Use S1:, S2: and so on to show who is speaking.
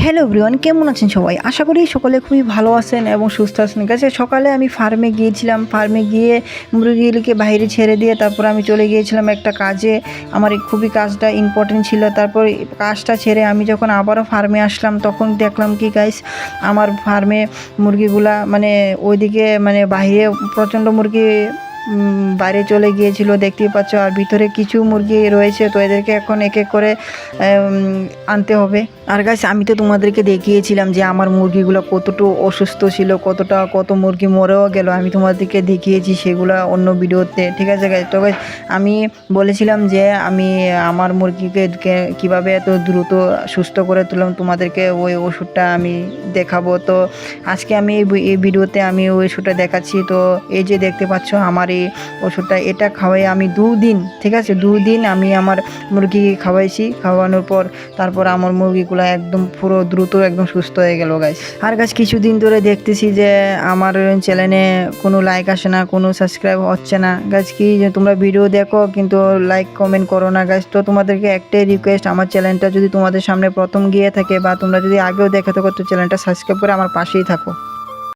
S1: Hello everyone, কেমন আছেন সবাই? আশা করি সকলে খুবই ভালো আছেন এবং সুস্থ আছেন। গেছে সকালে আমি ফার্মে গিয়েছিলাম। ফার্মে গিয়ে মুরগিগুলিকে বাইরে ছেড়ে দিয়ে তারপর আমি চলে গিয়েছিলাম একটা কাজে। আমার এই খুবই কাজটা ইম্পর্টেন্ট ছিল। তারপর কাজটা ছেড়ে আমি যখন আবারও ফার্মে আসলাম তখন দেখলাম কি গাইস, আমার ফার্মে মুরগিগুলা মানে ওইদিকে মানে বাইরে প্রচণ্ড মুরগি বাইরে চলে গিয়েছিল, দেখতেই পাচ্ছ। আর ভিতরে কিছু মুরগি রয়েছে, তো এদেরকে এখন এক এক করে আনতে হবে। আর গাইস, আমি তো তোমাদেরকে দেখিয়েছিলাম যে আমার মুরগিগুলো কতটুকু অসুস্থ ছিল, কত মুরগি মরেও গেল। আমি তোমাদেরকে দেখিয়েছি সেগুলো অন্য ভিডিওতে, ঠিক আছে গাইস? তো গাইস, আমি বলেছিলাম যে আমি আমার মুরগিকে কীভাবে এত দ্রুত সুস্থ করে তুললাম, তোমাদেরকে ওই ওষুধটা আমি দেখাবো। তো আজকে আমি এই ভিডিওতে আমি ওই ওষুধটা দেখাচ্ছি। তো এই যে দেখতে পাচ্ছ আমার এই ওষুধটা, এটা খাওয়াই আমি 2 দিন, ঠিক আছে, 2 দিন আমি আমার মুরগিকে খাওয়াইছি। খাওয়ানোর পর তারপর আমার মুরগিগুলো একদম পুরো দ্রুত একদম সুস্থ হয়ে গেল গাইস। আর গাইস, কিছুদিন ধরে দেখতেছি যে আমার চ্যানেলে কোনো লাইক আসে না, কোনো সাবস্ক্রাইব হচ্ছে না গাইস। কি যে তোমরা ভিডিও দেখো কিন্তু লাইক কমেন্ট করো না গাইস। তো তোমাদেরকে একটাই রিকোয়েস্ট, আমার চ্যানেলটা যদি তোমাদের সামনে প্রথম গিয়ে থাকে বা তোমরা যদি আগেও দেখে থাকো তো চ্যানেলটা সাবস্ক্রাইব করে আমার পাশেই থাকো।